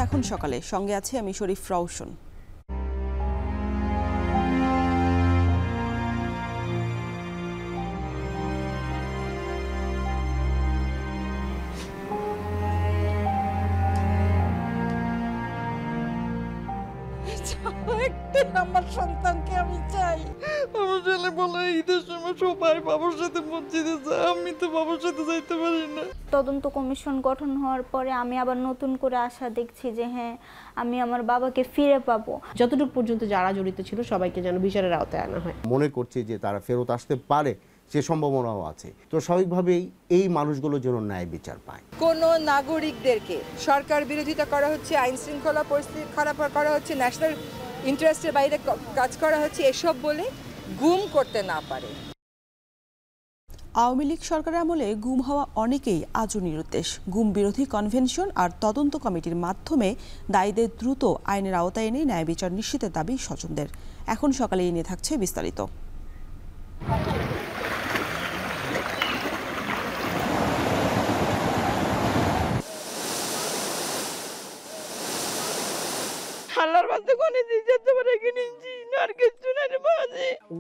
এখন সকালে, সঙ্গে আছে আমি শরীফ রওশন। আমার সন্তানকে আমি চাই। আমার ছেলে বলে ঈদের সময় সবাই বাবার সাথে মসজিদে যায়, আমি তো বাবার সাথে যাইতে পারি না। তদন্ত কমিশন গঠন হওয়ার পরে আমি আবার নতুন করে আশা দেখছি যে হ্যাঁ, আমি আমার বাবাকে ফিরে পাবো। যতটুকু পর্যন্ত যারা জড়িত ছিল সবাইকে যেন বিচারের আওতায় আনা হয়। মনে করছি যে তারা ফেরত আসতে পারে, সে সম্ভাবনাও আছে। তো স্বাভাবিকভাবেই এই মানুষগুলো যেন ন্যায় বিচার পায়। কোন নাগরিকদেরকে সরকার বিরোধিতা করা হচ্ছে, আইন শৃঙ্খলা পরিস্থিতি খারাপ করা হচ্ছে, ন্যাশনাল ইন্টারেস্টের বাইরে কাজ করা হচ্ছে, এসব বলে গুম করতে না পারে। আওয়ামী লীগ সরকারের আমলে গুম হওয়া অনেকেই আজও নিরুদ্দেশ। গুম বিরোধী কনভেনশন আর তদন্ত কমিটির মাধ্যমে দায়ীদের দ্রুত আইনের আওতায় এনে ন্যায় বিচার নিশ্চিতের দাবি স্বজনদের। এখন সকালে এই নিয়ে থাকছে বিস্তারিত।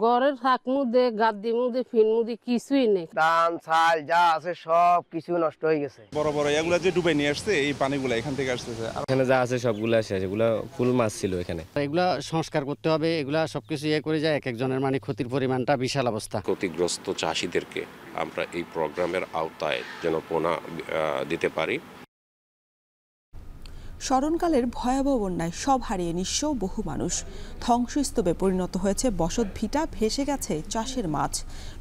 ঘরের থাক মুদে গাদ্দি মুদে ফিন মুদে কিছুই নেই। ধান চাল যা আছে সব কিছু নষ্ট হয়ে গেছে। বড় বড় এগুলা যে ডুবে নিয়ে আসছে, এই পানিগুলো এখান থেকে আসতেছে। এখানে যা আছে সবগুলো শেষ, এগুলো ফুল মাছ ছিল এখানে। এগুলা সংস্কার করতে হবে, এগুলা সবকিছু করে যায় এক একজনের মানে ক্ষতির পরিমাণটা বিশাল অবস্থা। ক্ষতিগ্রস্ত চাষিদেরকে আমরা এই প্রোগ্রামের আওতায় যেন পোনা দিতে পারি। স্মরণকালের ভয়াবহ বন্যায় সব হারিয়ে নিঃস্ব বহু মানুষ। ধ্বংসস্তূপে পরিণত হয়েছে বসত ভিটা, ভেসে গেছে চাষের মাছ,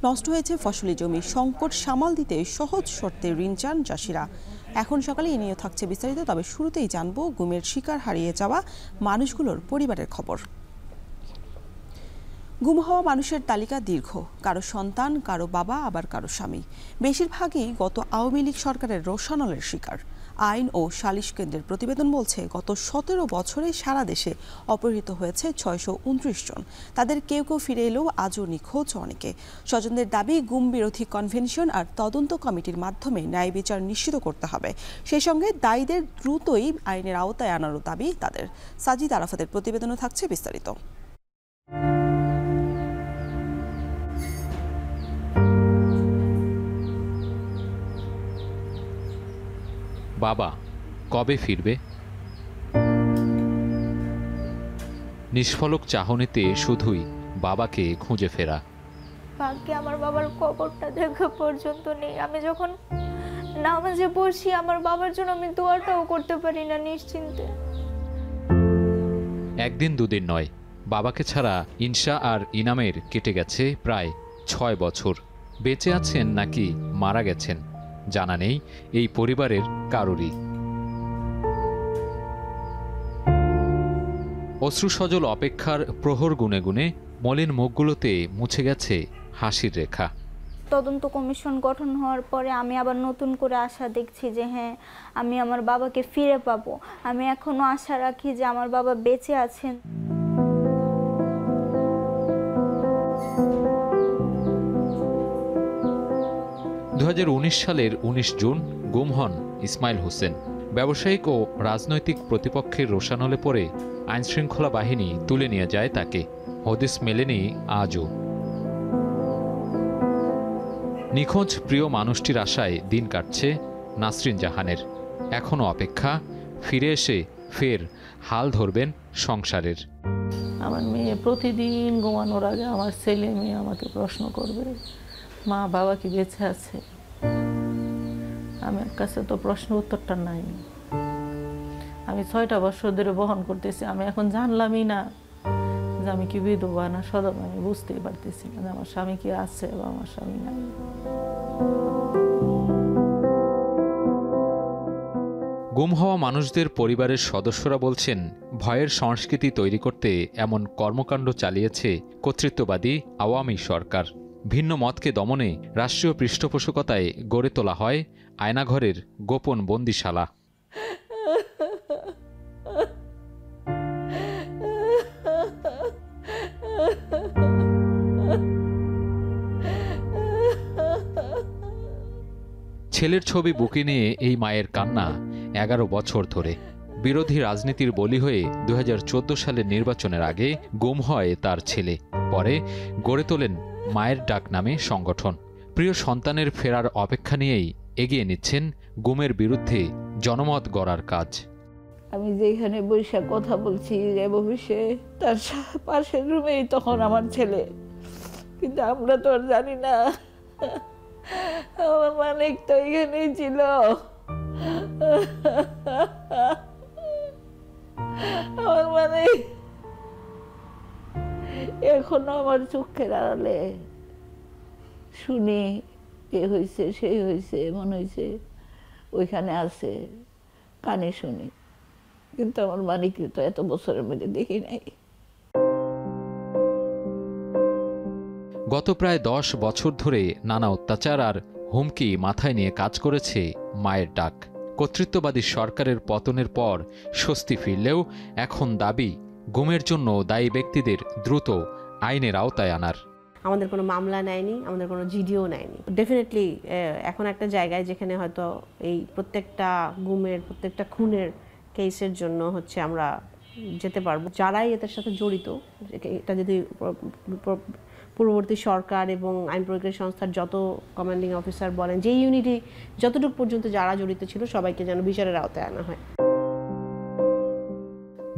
নষ্ট হয়েছে ফসলি জমি। সংকট সামাল দিতে সহজ শর্তে ঋণ চান চাষিরা। এখন সকালে এ নিয়ে থাকছে বিস্তারিত, তবে শুরুতেই জানবো গুমের শিকার হারিয়ে যাওয়া মানুষগুলোর পরিবারের খবর। গুম হওয়া মানুষের তালিকা দীর্ঘ। কারো সন্তান, কারো বাবা, আবার কারো স্বামী। বেশিরভাগই গত আওয়ামী লীগ সরকারের রোষানলের শিকার। আইন ও সালিশ কেন্দ্রের প্রতিবেদন বলছে গত 17 বছরে সারা দেশে অপহৃত হয়েছে 629 জন। তাদের কেউ কেউ ফিরে এলেও আজও নিখোঁজ অনেকে। স্বজনদের দাবি, গুম বিরোধী কনভেনশন আর তদন্ত কমিটির মাধ্যমে ন্যায় বিচার নিশ্চিত করতে হবে। সেই সঙ্গে দায়ীদের দ্রুতই আইনের আওতায় আনারও দাবি তাদের। সাজিদ আরাফাতের প্রতিবেদনও থাকছে বিস্তারিত। বাবা কবে ফিরবে? নিষ্ফলক চাহনিতে শুধুই বাবাকে খুঁজে ফেরা। ভাগ্যে আমার বাবার কবরটা দেখা পর্যন্ত নেই। আমি যখন নামাজে বসি আমার বাবার জন্য আমি দোয়াটাও করতে পারি না নিশ্চিন্তে। একদিন দুদিন নয়, বাবাকে ছাড়া ইনসা আর ইনামের কেটে গেছে প্রায় 6 বছর। বেঁচে আছেন নাকি মারা গেছেন জানা নেই এই পরিবারের কারোরই। অশ্রুসজল অপেক্ষার প্রহর গুনে গুনে মলিন মুখগুলোতে মুছে গেছে হাসির রেখা। তদন্ত কমিশন গঠন হওয়ার পরে আমি আবার নতুন করে আশা দেখছি যে হ্যাঁ, আমি আমার বাবাকে ফিরে পাবো। আমি এখনো আশা রাখি যে আমার বাবা বেঁচে আছেন। সালের 19 জুন গুম হন ইসমাইল হোসেন। ব্যবসায়িক ও রাজনৈতিক প্রতিপক্ষের রোষানলে পড়ে আইনশৃঙ্খলা বাহিনী তুলে নিয়ে যায় তাকে। হদিস মেলেনি আজও। নিখোঁজ প্রিয় মানুষটির আশায় দিন কাটছে নাসরিন জাহানের। এখনও অপেক্ষা, ফিরে এসে ফের হাল ধরবেন সংসারের। আমার মেয়ে প্রতিদিন ঘুমানোর আগে আমার ছেলে মেয়ে আমাকে প্রশ্ন করবে, মা বাবা কি বেঁচে আছে? আমার কাছে তো প্রশ্ন উত্তরটা নাই। আমি 6টা বছর ধরে বহন করতেছি, আমি এখন জানলামই না যে আমি কি বিধবা না সদবা। আমি বুঝতেই পারতেছি না যে আমার স্বামী কি আছে বা আমার স্বামী নাই। গুম হওয়া মানুষদের পরিবারের সদস্যরা বলছেন, ভয়ের সংস্কৃতি তৈরি করতে এমন কর্মকাণ্ড চালিয়েছে কর্তৃত্ববাদী আওয়ামী সরকার। ভিন্ন মতকে দমনে রাষ্ট্রীয় পৃষ্ঠপোষকতায় গড়ে তোলা হয় আয়নাঘরের গোপন বন্দিশালা। ছেলের ছবি বুকে নিয়ে এই মায়ের কান্না 11 বছর ধরে। বিরোধী রাজনীতির বলি হয়ে 2014 সালের নির্বাচনের আগে গুম হয় তার ছেলে। পরে গড়ে তোলেন মায়ের ডাক নামে সংগঠন। প্রিয় সন্তানের ফেরার অপেক্ষা নিয়েই এগিয়ে নিচ্ছেন গুমের বিরুদ্ধে জনমত গড়ার কাজ। আমি যেখানে বৈশাখ কথা বলছি অফিসে, তার পাশের রুমেই তখন আমার ছেলে, কিন্তু আমরা তো আর জানি না। আমার মানিক তো এখানেই ছিল। আমার মানিক এখনো আমার চোখের আড়ালে শুনি এ হয়েছে সেই হয়েছে, মনে হয়েছে ওইখানে আছে, কানে শুনি, কিন্তু আমার মানিককে তো এত বছরের মধ্যে দেখি নাই। গত প্রায় 10 বছর ধরে নানা অত্যাচার আর হুমকি মাথায় নিয়ে কাজ করেছে মায়ের ডাক। কর্তৃত্ববাদী সরকারের পতনের পর স্বস্তি ফিরলেও এখন দাবি গুমের জন্য দায়ী ব্যক্তিদের দ্রুত আইনের আওতায় আনার। আমাদের কোনো মামলা নেয়নি, আমাদের কোনো জিডিও নেয়নি। ডেফিনেটলি এখন একটা জায়গায় যেখানে হয়তো এই প্রত্যেকটা গুমের, প্রত্যেকটা খুনের কেসের জন্য হচ্ছে আমরা যেতে পারবো। যারাই এটার সাথে জড়িত, এটা যদি পূর্ববর্তী সরকার এবং আইন প্রয়োগকারী সংস্থার যত কমান্ডিং অফিসার বলেন, যে ইউনিটি যতটুকু পর্যন্ত যারা জড়িত ছিল সবাইকে যেন বিচারের আওতায় আনা হয়।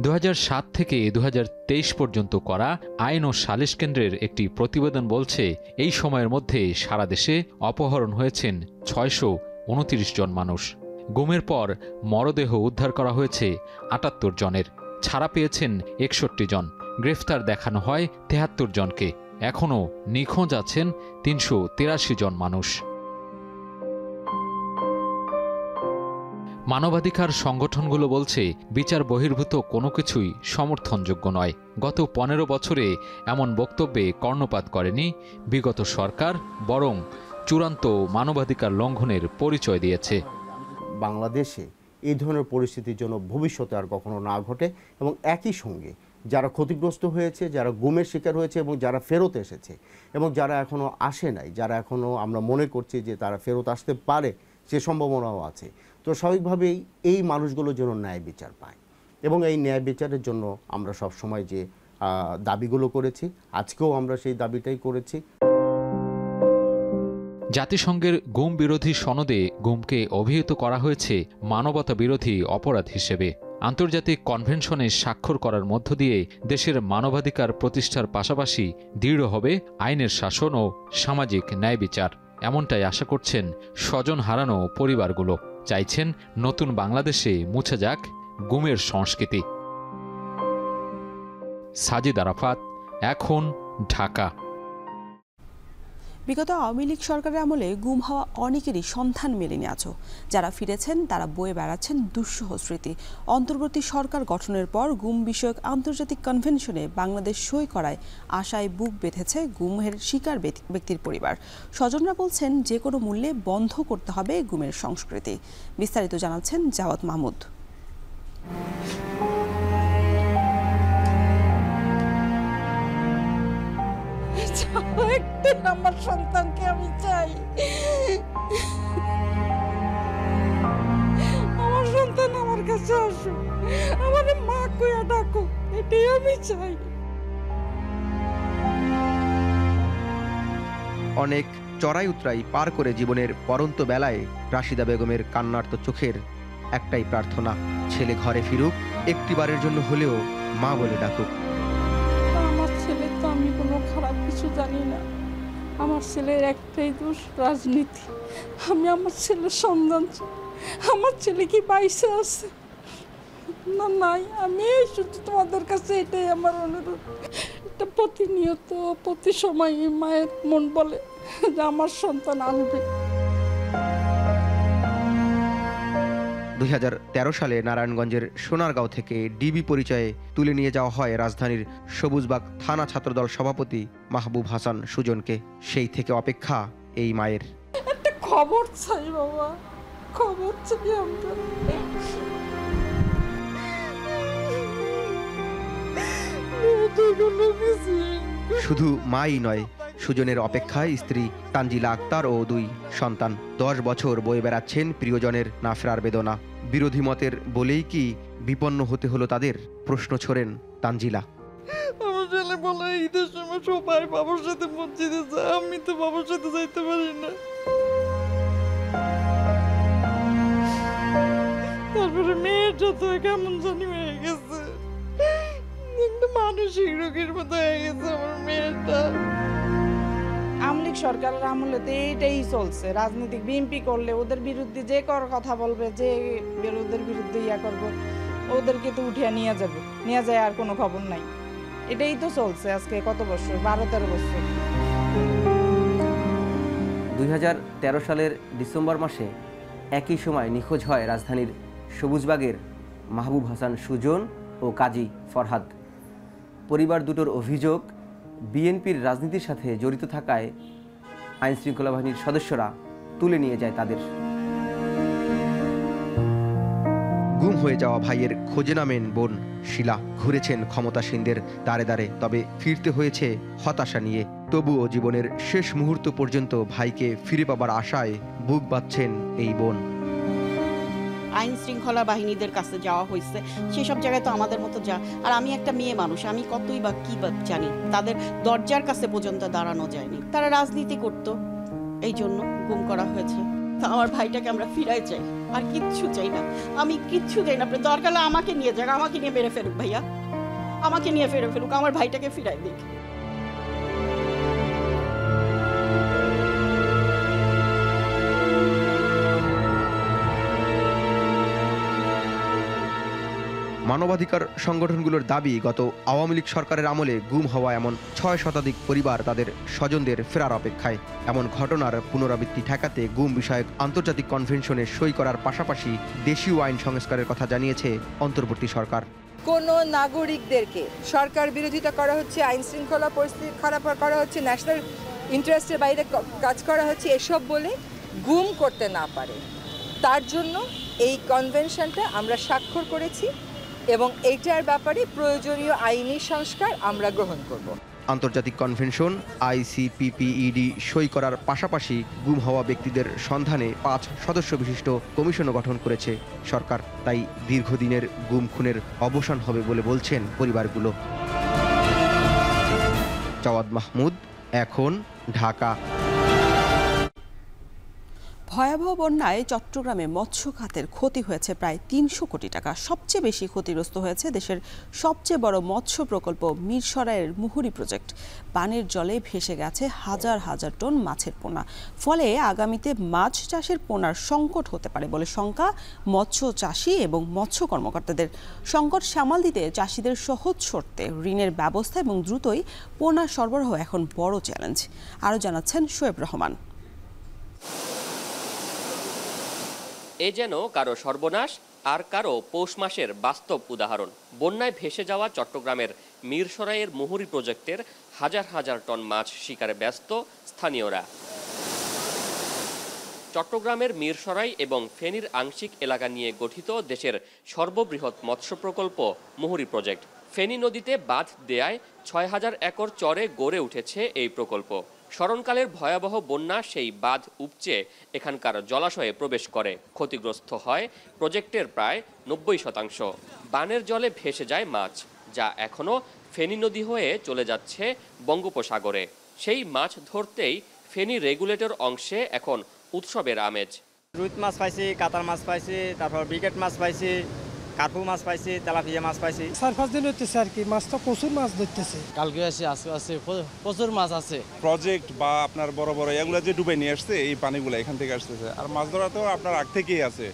2007 থেকে 2023 পর্যন্ত করা আইন ও সালিশ কেন্দ্রের একটি প্রতিবেদন বলছে, এই সময়ের মধ্যে সারা দেশে অপহরণ হয়েছেন 629 জন মানুষ। গুমের পর মরদেহ উদ্ধার করা হয়েছে 78 জনের, ছাড়া পেয়েছেন 61 জন, গ্রেফতার দেখানো হয় 73 জনকে। এখনও নিখোঁজ আছেন 383 জন মানুষ। মানবাধিকার সংগঠনগুলো বলছে, বিচার বহির্ভূত কোনো কিছুই সমর্থনযোগ্য নয়। গত 15 বছরে এমন বক্তব্যে কর্ণপাত করেনি বিগত সরকার, বরং চূড়ান্ত মানবাধিকার লঙ্ঘনের পরিচয় দিয়েছে। বাংলাদেশে এই ধরনের পরিস্থিতির জন্য ভবিষ্যতে আর কখনো না ঘটে, এবং একই সঙ্গে যারা ক্ষতিগ্রস্ত হয়েছে, যারা গুমের শিকার হয়েছে এবং যারা ফেরত এসেছে এবং যারা এখনও আসে নাই, যারা এখনও আমরা মনে করছি যে তারা ফেরত আসতে পারে, সে সম্ভাবনাও আছে। তো স্বাভাবিকভাবেই এই মানুষগুলো যেন ন্যায় বিচার পায়, এবং এই ন্যায় বিচারের জন্য আমরা সবসময় যে দাবিগুলো করেছি, আজকেও আমরা সেই দাবিটাই করেছি। জাতিসংঘের গুম বিরোধী সনদে গুমকে অভিহিত করা হয়েছে মানবতা বিরোধী অপরাধ হিসেবে। আন্তর্জাতিক কনভেনশনে স্বাক্ষর করার মধ্য দিয়ে দেশের মানবাধিকার প্রতিষ্ঠার পাশাপাশি দৃঢ় হবে আইনের শাসন ও সামাজিক ন্যায় বিচার। এমনটাই আশা করছেন স্বজন হারানো পরিবারগুলো। চাইছেন নতুন বাংলাদেশে মুছে যাক গুমের সংস্কৃতি। সাজিদ আরাফাত, এখন, ঢাকা। বিগত আওয়ামী লীগ সরকারের আমলে গুম হওয়া অনেকেরই সন্ধান মেলেনি আজও। যারা ফিরেছেন তারা বয়ে বেড়াচ্ছেন দুঃসহ স্মৃতি। অন্তর্বর্তী সরকার গঠনের পর গুম বিষয়ক আন্তর্জাতিক কনভেনশনে বাংলাদেশ সই করায় আশায় বুক বেঁধেছে গুমের শিকার ব্যক্তির পরিবার। স্বজনরা বলছেন, যে কোনো মূল্যে বন্ধ করতে হবে গুমের সংস্কৃতি। বিস্তারিত জানাচ্ছেন জাওয়াদ মাহমুদ। আমার সন্তানকে আমি চাই, আমার সন্তান আমার কাছে আসুক, আমার মা কইয়া ডাকুক, এটাই আমি চাই। অনেক চড়াই উতরাই পার করে জীবনের পরন্ত বেলায় রাশিদা বেগমের কান্নার্ত চোখের একটাই প্রার্থনা, ছেলে ঘরে ফিরুক, একটিবারের জন্য হলেও মা বলে ডাকুক। আমার ছেলে তো আমি কোনো খারাপ কিছু জানি না, আমার ছেলের একটাই দোষ, রাজনীতি। আমি আমার ছেলের সন্ধান চাই। আমার ছেলে কি বাইসে আছে না নাই, আমি শুধু তোমাদের কাছে এটাই আমার অনুরোধ। এটা প্রতিনিয়ত প্রতি সময় মায়ের মন বলে যে আমার সন্তান আসবে। 2013 সালে নারায়ণগঞ্জের সোনারগাঁও থেকে ডিবি পরিচয়ে তুলে নিয়ে যাওয়া হয় রাজধানীর সবুজবাগ থানা ছাত্রদল সভাপতি মাহবুব হাসান সুজনকে। সেই থেকে অপেক্ষা এই মায়ের। একটা খবর চাই বাবা, খবর চাই আমরা। শুধু মাই নয়, সুজনের অপেক্ষায় স্ত্রী তানজিলা আক্তার ও 2 সন্তান। 10 বছর বয়ে বেড়াচ্ছেন প্রিয়জনের না ফেরার বেদনা। বিরোধী মতের বলেই কি বিপন্ন হতে হলো তাদের, প্রশ্ন ছোড়েন তানজিলা। আমার ছেলে বলে ঈদের সময় সবাই বাবার সাথে মসজিদে যায়, আমি তো বাবার সাথে যাইতে পারি না। তারপরে মেয়েটা তো কেমন জানি হয়ে গেছে, একদম মানসিক রোগীর মতো হয়ে গেছে আমার মেয়েটা। আওয়ামী লীগ সরকারের আমলেতে এইটাই চলছে, রাজনৈতিক বিএনপি করলে ওদের বিরুদ্ধে যে কথা বলবে, যে ওদের বিরুদ্ধে করবে, ওদেরকে তো উঠিয়ে নিয়ে যাবে, নিয়ে যায় আর কোনো খবর নাই। এটাই তো চলছে আজকে কত বছর, 12-13 বছর। 2013 সালের ডিসেম্বর মাসে একই সময় নিখোঁজ হয় রাজধানীর সবুজবাগের মাহবুব হাসান সুজন ও কাজী ফরহাদ। পরিবার দুটোর অভিযোগ, বিএনপির রাজনীতির সাথে জড়িত থাকায় আইনশৃঙ্খলা বাহিনীর সদস্যরা তুলে নিয়ে যায় তাদের। গুম হয়ে যাওয়া ভাইয়ের খোঁজে নামেন বোন শিলা। ঘুরেছেন ক্ষমতাসীনদের দাঁড়ে দাঁড়ে, তবে ফিরতে হয়েছে হতাশা নিয়ে। তবুও জীবনের শেষ মুহূর্ত পর্যন্ত ভাইকে ফিরে পাবার আশায় বুক বাঁধছেন এই বোন। আইন শৃঙ্খলা বাহিনীদের কাছে যাওয়া হয়েছে, সেসব জায়গায় তো আমাদের মতো যা, আর আমি একটা মেয়ে মানুষ, আমি কতই বা কি বা জানি, তাদের দরজার কাছে পর্যন্ত দাঁড়ানো যায়নি। তারা রাজনীতি করত, এই জন্য গুম করা হয়েছে। তা আমার ভাইটাকে আমরা ফিরাই চাই, আর কিচ্ছু চাই না, আমি কিচ্ছু চাই না। দরকার হলে আমাকে নিয়ে যাক, আমাকে নিয়ে মেরে ফেলুক ভাইয়া, আমাকে নিয়ে ফেরে ফেলুক, আমার ভাইটাকে ফিরাই দিক। মানবাধিকার সংগঠনগুলোর দাবি, গত আওয়ামী লীগ সরকারের আমলে গুম হওয়া এমন 6 শতাধিক পরিবার তাদের স্বজনদের ফেরার অপেক্ষায়। এমন ঘটনার পুনরাবৃত্তি ঠেকাতে গুম বিষয়ক আন্তর্জাতিক কনভেনশনে সই করার পাশাপাশি দেশীয় আইন সংস্কারের কথা জানিয়েছে অন্তর্বর্তী সরকার। কোনো নাগরিকদেরকে সরকার বিরোধিতা করা হচ্ছে, আইন শৃঙ্খলা পরিস্থিতি খারাপ করা হচ্ছে, ন্যাশনাল ইন্টারেস্টের বাইরে কাজ করা হচ্ছে, এসব বলে গুম করতে না পারে, তার জন্য এই কনভেনশনটা আমরা স্বাক্ষর করেছি এবং এইটার ব্যাপারে প্রয়োজনীয় আইনি সংস্কার আমরা গ্রহণ করব। আন্তর্জাতিক কনভেনশন আইসিপিপিইডি সই করার পাশাপাশি গুম হওয়া ব্যক্তিদের সন্ধানে 5 সদস্য বিশিষ্ট কমিশনও গঠন করেছে সরকার। তাই দীর্ঘদিনের গুম খুনের অবসান হবে বলে বলছেন পরিবারগুলো। জাওয়াদ মাহমুদ, এখন, ঢাকা। ভয়াবহ বন্যায় চট্টগ্রামে মৎস্য খাতের ক্ষতি হয়েছে প্রায় 300 কোটি টাকা। সবচেয়ে বেশি ক্ষতিগ্রস্ত হয়েছে দেশের সবচেয়ে বড় মৎস্য প্রকল্প মিরসরাইয়ের মুহুরী প্রজেক্ট। পানির জলে ভেসে গেছে হাজার হাজার টন মাছের পোনা। ফলে আগামীতে মাছ চাষের পোনার সংকট হতে পারে বলে শঙ্কা মৎস্য চাষি এবং মৎস্য কর্মকর্তাদের। সংকট সামাল দিতে চাষিদের সহজ শর্তে ঋণের ব্যবস্থা এবং দ্রুতই পোনা সরবরাহ এখন বড় চ্যালেঞ্জ। আরও জানাচ্ছেন শোয়েব রহমান। এ যেন কারো সর্বনাশ, আর কারো পৌষ মাসের বাস্তব উদাহরণ। বন্যায় ভেসে যাওয়া চট্টগ্রামের মিরসরাইয়ের মুহুরী প্রজেক্টের হাজার হাজার টন মাছ শিকারে ব্যস্ত স্থানীয়রা। চট্টগ্রামের মিরসরাই এবং ফেনীর আংশিক এলাকা নিয়ে গঠিত দেশের সর্ববৃহৎ মৎস্য প্রকল্প মুহুরী প্রজেক্ট। ফেনী নদীতে বাঁধ দেয়ায় 6000 একর চরে গড়ে উঠেছে এই প্রকল্প। স্মরণকালের ভয়াবহ বন্যা সেই বাঁধ উপচে এখানকার জলাশয়ে প্রবেশ করে। ক্ষতিগ্রস্ত হয় প্রজেক্টের প্রায় 90%। বানের জলে ভেসে যায় মাছ, যা এখনও ফেনী নদী হয়ে চলে যাচ্ছে বঙ্গোপসাগরে। সেই মাছ ধরতেই ফেনী রেগুলেটর অংশে এখন উৎসবের আমেজ। রুই মাছ পাইছি, কাতার মাছ পাইছি, তারপর ব্রিগেড মাছ পাইছি, কার্পু মাছ পাইছি, তেলাপিয়া মাছ পাইছি। 4-5 দিন হচ্ছে আর কি, মাছ তো প্রচুর মাছ ধরতেছে। কালকে আছে, আজকে আছে, প্রচুর মাছ আছে। প্রজেক্ট বা আপনার বড় বড় এগুলো যে ডুবে নিয়ে আসছে, এই পানিগুলো এখান থেকে আসতেছে, আর মাছ ধরা তো আপনার আগ থেকেই আছে।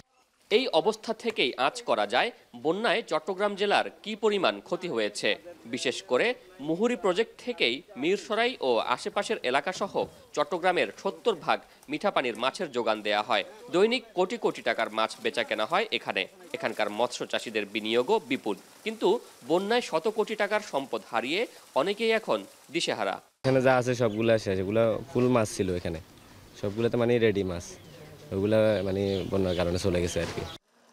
এই অবস্থা থেকেই আঁচ করা যায় বন্যায় চট্টগ্রাম জেলার কি পরিমাণ ক্ষতি হয়েছে। বিশেষ করে মুহুরী প্রজেক্ট থেকেই মিরসরাই ও আশেপাশের এলাকাসহ চট্টগ্রামের 70% মিঠা পানির মাছের যোগান দেয়া হয়। দৈনিক কোটি কোটি টাকার মাছ বেচা কেনা হয় এখানে। এখানকার মৎস্য চাষিদের বিনিয়োগও বিপুল, কিন্তু বন্যায় শত কোটি টাকার সম্পদ হারিয়ে অনেকেই এখন দিশেহারা। এখানে যা আছে সবগুলো শেষ, এগুলো ফুল মাছ ছিল এখানে, সবগুলোতে মানে রেডি মাছ, ওগুলা মানে বন্যার কারণে চলে গেছে আর কি।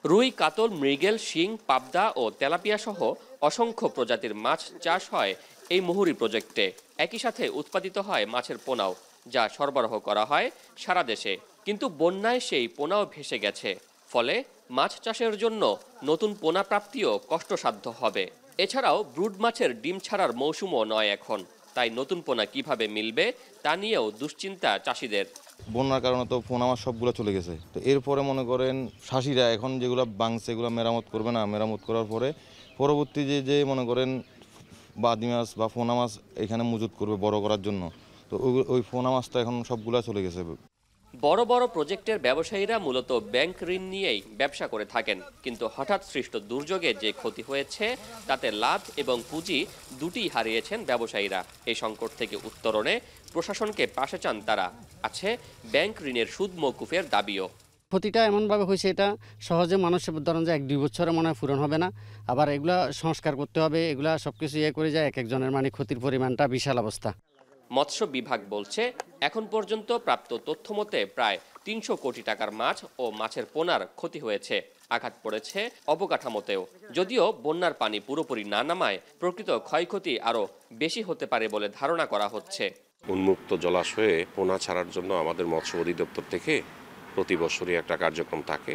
রুই, কাতল, মৃগেল, শিং, পাবদা ও তেলাপিয়া সহ অসংখ্য প্রজাতির মাছ চাষ হয় এই মুহুরী প্রজেক্টে। একই সাথে উৎপাদিত হয় মাছের পোনাও, যা সরবরাহ করা হয় সারা দেশে। কিন্তু বন্যায় সেই পোনাও ভেসে গেছে। ফলে মাছ চাষের জন্য নতুন পোনা প্রাপ্তিও কষ্টসাধ্য হবে। এছাড়াও ব্রুড মাছের ডিম ছাড়ার মৌসুমও নয় এখন। তাই নতুন পোনা কিভাবে মিলবে তা নিয়েও দুশ্চিন্তা চাষিদের। বন্যার কারণে তো পোনা মাছ সবগুলো চলে গেছে। তো এরপরে মনে করেন চাষিরা এখন যেগুলো বাংছে এগুলো মেরামত করবে না। মেরামত করার পরে পরবর্তী যে মনে করেন বাদি মাছ বা পোনা মাছ এখানে মজুত করবে বড় করার জন্য। তো ওই পোনা মাছটা এখন সবগুলো চলে গেছে। বড় বড় প্রজেক্টের ব্যবসায়ীরা মূলত ব্যাংক ঋণ নিয়েই ব্যবসা করে থাকেন। কিন্তু হঠাৎ সৃষ্ট দুর্যোগে যে ক্ষতি হয়েছে তাতে লাভ এবং পুঁজি দুটিই হারিয়েছেন ব্যবসায়ীরা। এই সংকট থেকে উত্তরণে প্রশাসনকে পাশে চান তারা। আছে ব্যাংক ঋণের সুদ মওকুফের দাবিও। ক্ষতিটা এমনভাবে হয়েছে, এটা সহজে মানুষের ধরেন যে 1-2 বছরে মনে হয় পূরণ হবে না। আবার এগুলা সংস্কার করতে হবে, এগুলা সব কিছু করে যায় এক একজনের মানে ক্ষতির পরিমাণটা বিশাল অবস্থা। মৎস্য বিভাগ বলছে এখন পর্যন্ত প্রাপ্ত তথ্য মতে প্রায় 300 কোটি টাকার মাছ ও মাছের পোনার ক্ষতি হয়েছে। আঘাত পড়েছে অবকাঠামোতেও। যদিও বন্যার পানি পুরোপুরি না নামায় প্রকৃত ক্ষয়ক্ষতি আরও বেশি হতে পারে বলে ধারণা করা হচ্ছে। উন্মুক্ত জলাশয়ে পোনা ছাড়ার জন্য আমাদের মৎস্য অধিদপ্তর থেকে প্রতি বছরই একটা কার্যক্রম থাকে।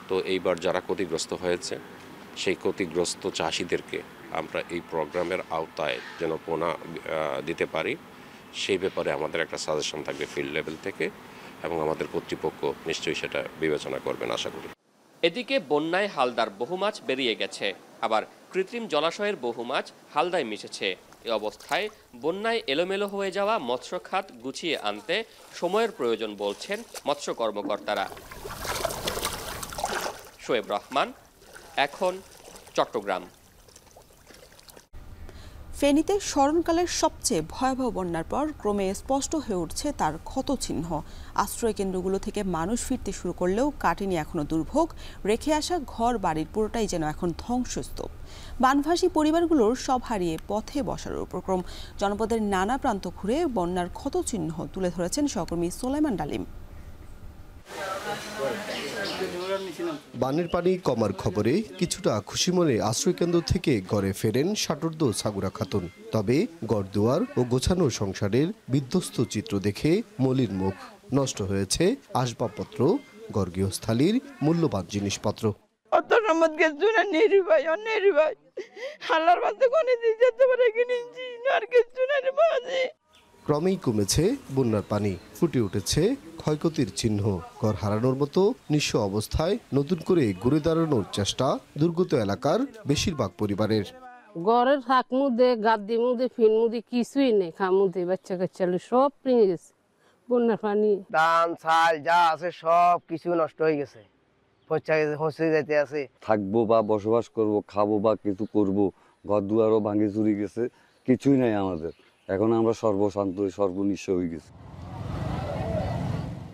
তো এইবার যারা ক্ষতিগ্রস্ত হয়েছে সেই ক্ষতিগ্রস্ত চাষিদেরকে আমরা এই প্রোগ্রামের আওতায় যেন পোনা দিতে পারি সেই ব্যাপারে আমাদের একটা সাজেশন থাকবে ফিল্ড লেভেল থেকে, এবং আমাদের কর্তৃপক্ষ নিশ্চয়ই সেটা বিবেচনা করবেন আশা করি। এদিকে বন্যায় হালদার বহু মাছ বেরিয়ে গেছে, আবার কৃত্রিম জলাশয়ের বহু মাছ হালদায় মিশেছে। এ অবস্থায় বন্যায় এলোমেলো হয়ে যাওয়া মৎস্য খাত গুছিয়ে আনতে সময়ের প্রয়োজন বলছেন মৎস্য কর্মকর্তারা। শোয়েব রহমান, এখন চট্টগ্রাম। ফেনীতে স্মরণকালের সবচেয়ে ভয়াবহ বন্যার পর ক্রমে স্পষ্ট হয়ে উঠছে তার ক্ষতচিহ্ন। আশ্রয় কেন্দ্রগুলো থেকে মানুষ ফিরতে শুরু করলেও কাটেনি এখনো দুর্ভোগ। রেখে আসা ঘর বাড়ির পুরোটাই যেন এখন ধ্বংসস্তূপ। বানভাসী পরিবারগুলোর সব হারিয়ে পথে বসার উপক্রম। জনপদের নানা প্রান্ত ঘুরে বন্যার ক্ষতচিহ্ন তুলে ধরেছেন সহকর্মী সোলাইমান ডালিম। বানের পানি কমার খবরে কিছুটা খুশি মনে আশ্রয়কেন্দ্র থেকে ঘরে ফেরেন ষাটোর্ধ্ব সাগুরা খাতুন। তবে ঘরদুয়ার ও গোছানো সংসারের বিধ্বস্ত চিত্র দেখে মলিন মুখ। নষ্ট হয়েছে আসবাবপত্র, গৃহস্থালির মূল্যবান জিনিসপত্র। ক্রমেই কমেছে বন্যার পানি, ফুটে উঠেছে ক্ষয়ক্ষতির চিহ্ন। ঘর হারানোর মতো নিঃস্ব অবস্থায় নতুন করে ঘুরে দাঁড়ানোর চেষ্টা দুর্গত এলাকার বেশিরভাগ পরিবারের। ঘরের থাক মুদে গাদ্দি মুদে ফিন মুদে কিছুই নেই, খামুদে বাচ্চা কাচ্চা সব ভেঙে গেছে বন্যার পানি। ধান চাল যা আছে সব কিছু নষ্ট হয়ে গেছে, পচে যেতে আছে। থাকবো বা বসবাস করব, খাবো বা কিছু করব, ঘর দুয়ারও ভাঙে চুরি গেছে, কিছুই নাই আমাদের। এখন আমরা সর্বশান্ত সর্বনিঃস্ব হয়ে গেছি।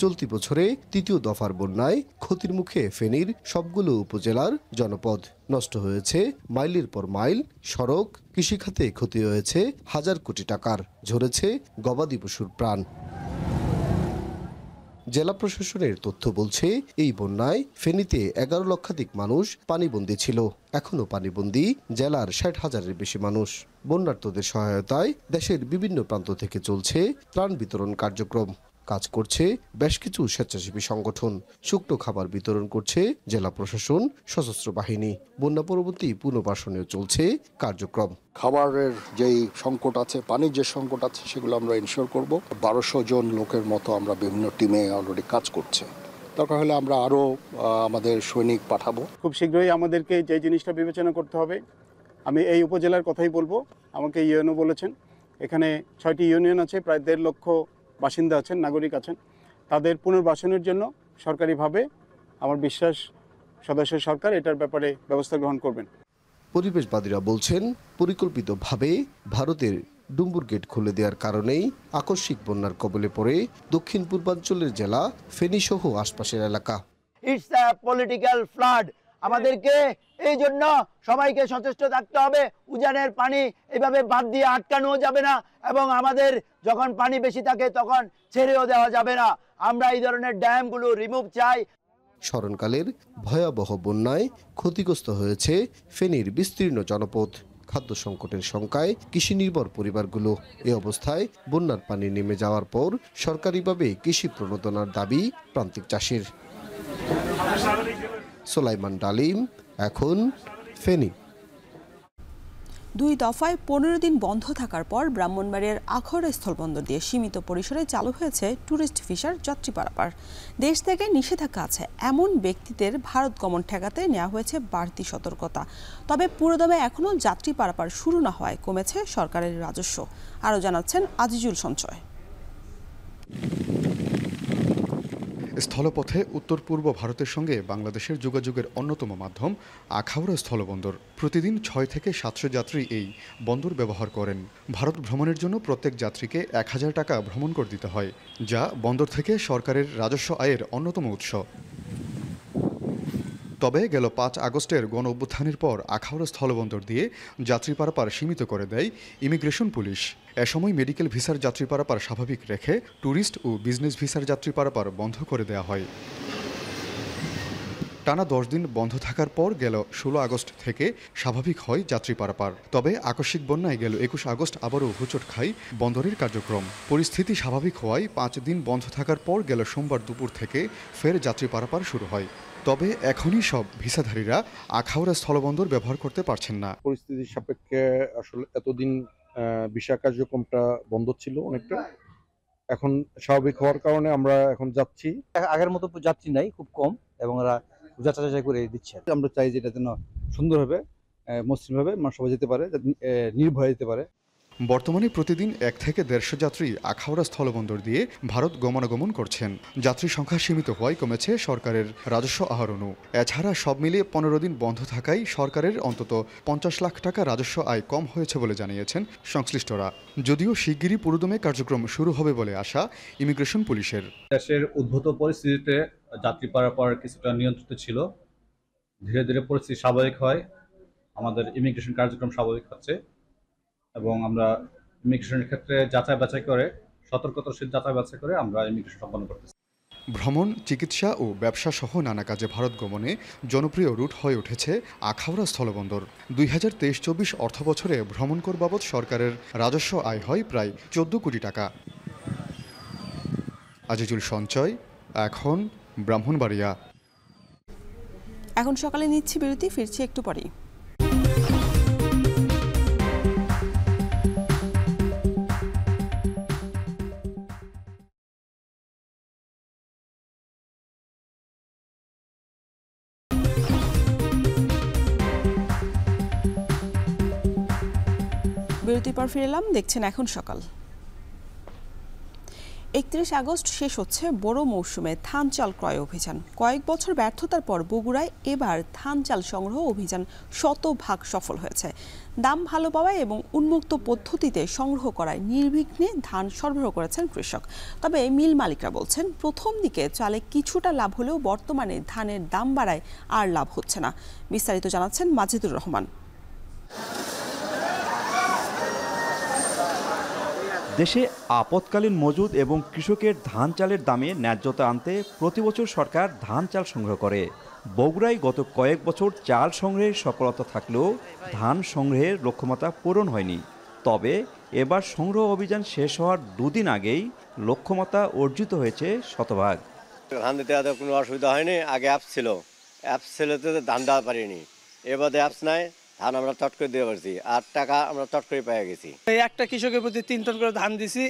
চলতি বছরে তৃতীয় দফার বন্যায় ক্ষতির মুখে ফেনীর সবগুলো উপজেলার জনপদ। নষ্ট হয়েছে মাইলের পর মাইল সড়ক, কৃষিখাতে ক্ষতি হয়েছে হাজার কোটি টাকার, ঝরেছে গবাদি পশুর প্রাণ। জেলা প্রশাসনের তথ্য বলছে এই বন্যায় ফেনীতে 11 লক্ষাধিক মানুষ পানিবন্দী ছিল। এখনো পানিবন্দী জেলার 60,000-এর বেশি মানুষ। বন্যার্তদের সহায়তায় দেশের বিভিন্ন প্রান্ত থেকে চলছে ত্রাণ বিতরণ কার্যক্রম। কাজ করছে বেশ কিছু স্বেচ্ছাসেবী সংগঠন। শুকনো খাবার বিতরণ করছে জেলা প্রশাসন, সশস্ত্র বাহিনী। বন্যা পরবর্তী পুনর্বাসনেও চলছে কার্যক্রম। খাবারের যেই সংকট আছে, পানির যে সংকট আছে, সেগুলো আমরা ইনশিওর করব। 1200 জন লোকের মতো আমরা বিভিন্ন টিমে অলরেডি কাজ করছে। দরকার হলে আমরা আরও আমাদের সৈনিক পাঠাবো। খুব শীঘ্রই আমাদেরকে যে জিনিসটা বিবেচনা করতে হবে, আমি এই উপজেলার কথাই বলবো। আমাকে ইউএনও বলেছেন, এখানে 6টি ইউনিয়ন আছে, প্রায় 1.5 লক্ষ বাসিন্দা আছেন, নাগরিক আছেন। তাদের পুনর্বাসনের জন্য সরকারিভাবে আমার বিশ্বাস সদস্য সরকার এটার ব্যাপারে ব্যবস্থা গ্রহণ করবেন। পরিবেশবাদীরা বলছেন পরিকল্পিতভাবে ভারতের ডুম্বুর গেট খুলে দেওয়ার কারণেই আকস্মিক বন্যার কবলে পড়ে দক্ষিণ পূর্বাঞ্চলের জেলা ফেনী সহ আশপাশের এলাকা। It's a political flood. আমাদেরকে এই জন্য সবাইকে সচেষ্ট থাকতে হবে। উজানের পানি এভাবে বাদ দিয়ে আটকানো যাবে না, এবং আমাদের যখন পানি বেশি থাকে তখন ছেড়েও দেওয়া যাবে না। আমরা এই ধরনের ড্যামগুলো রিমুভ চাই। স্মরণকালের ভয়াবহ বন্যায় ক্ষতিগ্রস্ত হয়েছে ফেনীর বিস্তীর্ণ জনপদ। খাদ্য সংকটের শঙ্কায় কৃষি নির্ভর পরিবারগুলো। এ অবস্থায় বন্যার পানি নেমে যাওয়ার পর সরকারিভাবে কৃষি প্রণোদনার দাবি প্রান্তিক চাষির। সোলাইমান ডালিম, এখন ফেনী। 2 দফায় 15 দিন বন্ধ থাকার পর ব্রাহ্মণবাড়িয়ার আখাউড়া স্থলবন্দর দিয়ে সীমিত পরিসরে চালু হয়েছে ট্যুরিস্ট ভিসার যাত্রী পারাপার। দেশ থেকে নিষেধাজ্ঞা আছে এমন ব্যক্তিদের ভারত গমন ঠেকাতে নেওয়া হয়েছে বাড়তি সতর্কতা। তবে পুরোদমে এখনও যাত্রী পারাপার শুরু না হওয়ায় কমেছে সরকারের রাজস্ব। আরও জানাচ্ছেন আজিজুল সঞ্চয়। স্থলপথে উত্তর পূর্ব ভারতের সঙ্গে বাংলাদেশের যোগাযোগের অন্যতম মাধ্যম আখাউড়া স্থলবন্দর। প্রতিদিন 6 থেকে 700 যাত্রী এই বন্দর ব্যবহার করেন। ভারত ভ্রমণের জন্য প্রত্যেক যাত্রীকে 1000 টাকা ভ্রমণ কর দিতে হয়, যা বন্দর থেকে সরকারের রাজস্ব আয়ের অন্যতম উৎস। তবে গেল 5 আগস্টের গণ অভ্যুত্থানের পর আখাউড়া স্থলবন্দর দিয়ে যাত্রী পারাপার সীমিত করে দেয় ইমিগ্রেশন পুলিশ। এ সময় মেডিকেল ভিসার যাত্রী পারাপার স্বাভাবিক রেখে ট্যুরিস্ট ও বিজনেস ভিসার যাত্রী পারাপার বন্ধ করে দেওয়া হয়। টানা 10 দিন বন্ধ থাকার পর গেল 16 আগস্ট থেকে স্বাভাবিক হয় যাত্রী পারাপার। তবে আকস্মিক বন্যায় গেল 21 আগস্ট আবারও হোঁচট খায় বন্দরের কার্যক্রম। পরিস্থিতি স্বাভাবিক হওয়ায় 5 দিন বন্ধ থাকার পর গেল সোমবার দুপুর থেকে ফের যাত্রী পারাপার শুরু হয়। তবে এখনই সব ভিসাধারীরা আখাউড়া স্থলবন্দর ব্যবহার করতে পারছেন না। পরিস্থিতির সাপেক্ষে আসলে এতদিন ভিসা কার্যক্রমটা বন্ধ ছিল অনেকটা, এখন স্বাভাবিক হওয়ার কারণে আমরা এখন যাচ্ছি। আগের মতো যাত্রী নাই, খুব কম, এবং ওরা যাচাই করে দিচ্ছে। আমরা চাই যে এটা যেন সুন্দরভাবে মসৃণভাবে সবাই যেতে পারে, নির্ভয়ে যেতে পারে। বর্তমানে প্রতিদিন 1 থেকে 150 যাত্রী আখাউড়া স্থলবন্দর দিয়ে ভারত গমনাগমন করছেন। যাত্রী সংখ্যা সীমিত হওয়ায় কমেছে সরকারের রাজস্ব আহরণও। এছাড়া সব মিলিয়ে 15 দিন বন্ধ থাকায় সরকারের অন্তত 50 লাখ টাকা রাজস্ব আয় কম হয়েছে বলে জানিয়েছেন সংশ্লিষ্টরা। যদিও শিগগিরই পুরোদমে কার্যক্রম শুরু হবে বলে আশা ইমিগ্রেশন পুলিশের। দেশের উদ্ভূত পরিস্থিতিতে যাত্রী পারাপার কিছুটা নিয়ন্ত্রিত ছিল, ধীরে ধীরে পরিস্থিতি স্বাভাবিক হয়, আমাদের ইমিগ্রেশন কার্যক্রম স্বাভাবিক হচ্ছে এবং আমরা ইমিগ্রেশনের ক্ষেত্রে যাচাই বাছাই করে সতর্কতার সাথে যাচাই বাছাই করে আমরা ইমিগ্রেশন সম্পন্ন করতেছি। ভ্রমণ, চিকিৎসা ও ব্যবসা সহ নানা কাজে ভারত গমনে জনপ্রিয় রুট হয়ে উঠেছে আখাউড়া স্থলবন্দর। 2023-24 অর্থবছরে ভ্রমণ কর বাবদ সরকারের রাজস্ব আয় হয় প্রায় 14 কোটি টাকা। আজিজুল সঞ্চয়, এখন ব্রাহ্মণবাড়িয়া। এখন সকালে নিচ্ছি বিরতি, ফিরছি একটু পরেই। বিরতির পর ফিরে এলাম, দেখছেন এখন সকাল। 31 আগস্ট শেষ হচ্ছে বড় মৌসুমে ধান চাল ক্রয় অভিযান। কয়েক বছর ব্যর্থতার পর বগুড়ায় এবার ধান চাল সংগ্রহ অভিযান 100% সফল হয়েছে। দাম ভালো পাওয়ায় এবং উন্মুক্ত পদ্ধতিতে সংগ্রহ করায় নির্বিঘ্নে ধান সরবরাহ করেছেন কৃষক। তবে মিল মালিকরা বলছেন প্রথম দিকে চালে কিছুটা লাভ হলেও বর্তমানে ধানের দাম বাড়ায় আর লাভ হচ্ছে না। বিস্তারিত জানাচ্ছেন মাজিদুর রহমান। দেশে আপৎকালীন মজুদ এবং কৃষকের ধান চালের দামে ন্যায্যতা আনতে প্রতিবছর সরকার ধান চাল সংগ্রহ করে। বগুড়ায় গত কয়েক বছর চাল সংগ্রহের সফলতা থাকলেও ধান সংগ্রহের লক্ষ্যমাত্রা পূরণ হয়নি। তবে এবার সংগ্রহ অভিযান শেষ হওয়ার 2 দিন আগেই লক্ষ্যমাত্রা অর্জিত হয়েছে 100%। ধান দিতে কোনো অসুবিধা হয়নি। আগে অ্যাপস ছিল তো ধান দেওয়া পারিনি, এবারে অ্যাপস নাই, ধান আমরা চট করে দিয়ে পারছি, আর টাকা আমরা চট করে পেয়ে গেছি। এই একটা কৃষকের প্রতি 3 টন করে ধান দিছি,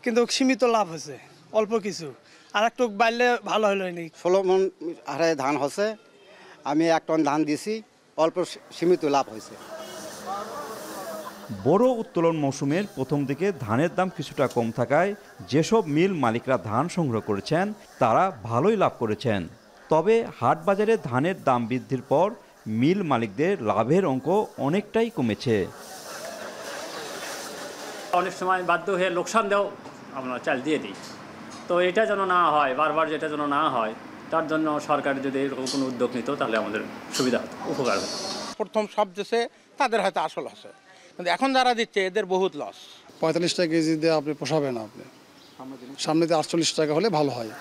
কিন্তু সীমিত লাভ হয়েছে, অল্প কিছু। আর একটু বাড়লে ভালো হলো। 16 মণ হারে ধান হচ্ছে, আমি 1 টন ধান দিছি, অল্প সীমিত লাভ হয়েছে। বড় উত্তোলন মৌসুমের প্রথম দিকে ধানের দাম কিছুটা কম থাকায় যেসব মিল মালিকরা ধান সংগ্রহ করেছেন তারা ভালোই লাভ করেছেন। তবে হাট বাজারে ধানের দাম বৃদ্ধির পর মিল মালিকদের লাভের অঙ্ক অনেকটাই কমেছে। অনেক সময় বাধ্য হয়ে লোকসান দেও আমরা চাল দিয়ে দিই, তো এটা যেন না হয়, বারবার যেটা যেন না হয়, তার জন্য সরকার যদি এরকম কোনো উদ্যোগ নিত তাহলে আমাদের সুবিধা হতো, উপকার হতো। প্রথম সব দেশে তাদের হয়তো আসল আছে, কিন্তু এখন যারা দিচ্ছে এদের বহুত লস। 45 টাকা কেজি দিয়ে আপনি পোষাবে না, আপনি সামনে দিয়ে 48 টাকা হলে ভালো হয়।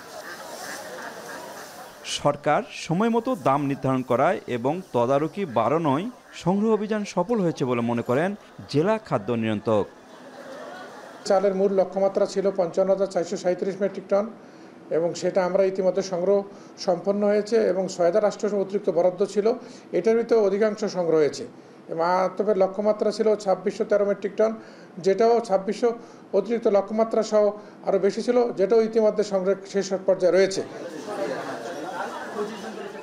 সরকার সময় মতো দাম নির্ধারণ করায় এবং তদারকি বাড়ানোয় সংগ্রহ অভিযান সফল হয়েছে বলে মনে করেন জেলা খাদ্য নিয়ন্ত্রক। চালের মূল লক্ষ্যমাত্রা ছিল ৫৫,৪৩৭ মেট্রিক টন এবং সেটা আমরা ইতিমধ্যে সংগ্রহ সম্পন্ন হয়েছে এবং ৬,৮০০ অতিরিক্ত বরাদ্দ ছিল, এটার ভিতরে অধিকাংশ সংগ্রহ হয়েছে। তবে লক্ষ্যমাত্রা ছিল ২৬১৩ মেট্রিক টন, যেটাও ২৬০০ অতিরিক্ত লক্ষ্যমাত্রা সহ আরও বেশি ছিল, যেটাও ইতিমধ্যে সংগ্রহ শেষ পর্যায়ে রয়েছে।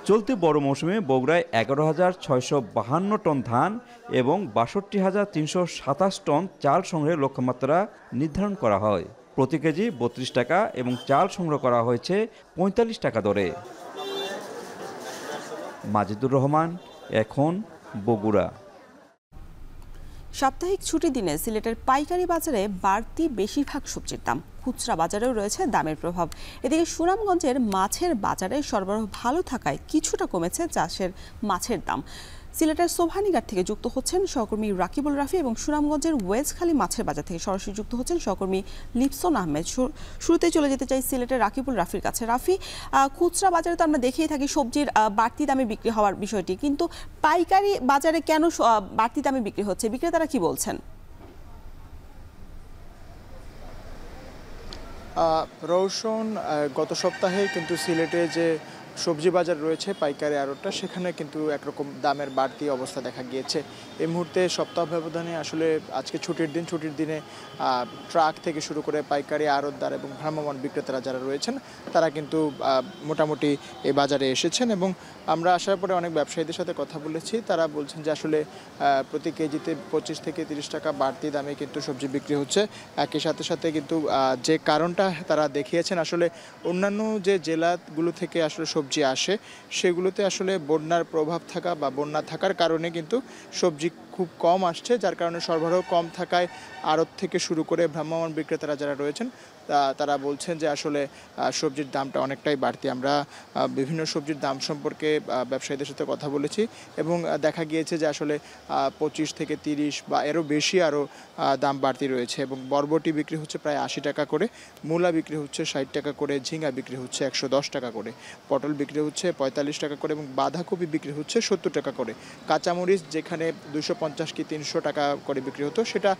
চলতি বড় মৌসুমে বগুড়ায় ১১,৬৫২ টন ধান এবং ৬২,৩২৭ টন চাল সংগ্রহের লক্ষ্যমাত্রা নির্ধারণ করা হয়। প্রতি কেজি ৩২ টাকা এবং চাল সংগ্রহ করা হয়েছে ৪৫ টাকা দরে। মাজিদুর রহমান, এখন বগুড়া। সাপ্তাহিক ছুটির দিনে সিলেটের পাইকারি বাজারে বাড়তি বেশিরভাগ সবজির দাম। খুচরা বাজারেও রয়েছে দামের প্রভাব। এদিকে সুনামগঞ্জের মাছের বাজারে সরবরাহ ভালো থাকায় কিছুটা কমেছে চাষের মাছের দাম। সিলেটের সোভানীঘাট থেকে যুক্ত হচ্ছেন সহকর্মী রাকিবুল রাফি এবং সুনামগঞ্জের ওয়েজখালী মাছের বাজার থেকে সরাসরি যুক্ত হচ্ছেন সহকর্মী লিপসন আহমেদ। শুরুতেই চলে যেতে চাই সিলেটের রাকিবুল রাফির কাছে। রাফি, খুচরা বাজারে তো আমরা দেখেই থাকি সবজির বাড়তি দামে বিক্রি হওয়ার বিষয়টি, কিন্তু পাইকারি বাজারে কেন বাড়তি দামে বিক্রি হচ্ছে, বিক্রেতারা কি বলছেন? রৌশন, গত সপ্তাহে কিন্তু সিলেটে যে সবজি বাজার রয়েছে পাইকারি আড়তটা, সেখানে কিন্তু একরকম দামের বাড়তি অবস্থা দেখা গিয়েছে। এই মুহূর্তে সপ্তাহ ব্যবধানে আসলে আজকে ছুটির দিনে ট্রাক থেকে শুরু করে পাইকারি আড়তদার এবং ভ্রাম্যমাণ বিক্রেতারা যারা রয়েছেন তারা কিন্তু মোটামুটি এই বাজারে এসেছেন এবং আমরা আসার পরে অনেক ব্যবসায়ীদের সাথে কথা বলেছি। তারা বলছেন যে আসলে প্রতি কেজিতে ২৫ থেকে ৩০ টাকা বাড়তি দামে কিন্তু সবজি বিক্রি হচ্ছে। একই সাথে কিন্তু যে কারণটা তারা দেখিয়েছেন, আসলে অন্যান্য যে জেলাগুলো থেকে আসলে সবজি আসে সেগুলোতে আসলে বন্যার প্রভাব থাকা বা বন্যা থাকার কারণে কিন্তু সবজি খুব কম আসছে, যার কারণে সরবরাহ কম থাকায় আড়ত থেকে শুরু করে ভ্রাম্যমাণ বিক্রেতারা যারা রয়েছেন তারা বলছেন যে আসলে সবজির দামটা অনেকটাই বাড়তি। আমরা বিভিন্ন সবজির দাম সম্পর্কে ব্যবসায়ীদের সাথে কথা বলেছি এবং দেখা গিয়েছে যে আসলে ২৫ থেকে ৩০ বা এরও বেশি আরও দাম বাড়তি রয়েছে এবং বরবটি বিক্রি হচ্ছে প্রায় ৮০ টাকা করে, মূলা বিক্রি হচ্ছে ৬০ টাকা করে, ঝিঙ্গা বিক্রি হচ্ছে ১১০ টাকা করে, পটল বিক্রি হচ্ছে ৪৫ টাকা করে এবং বাঁধাকপি বিক্রি হচ্ছে ৭০ টাকা করে। কাঁচামরিচ যেখানে ২৫০ কি ৩০০ টাকা করে বিক্রি হতো সেটা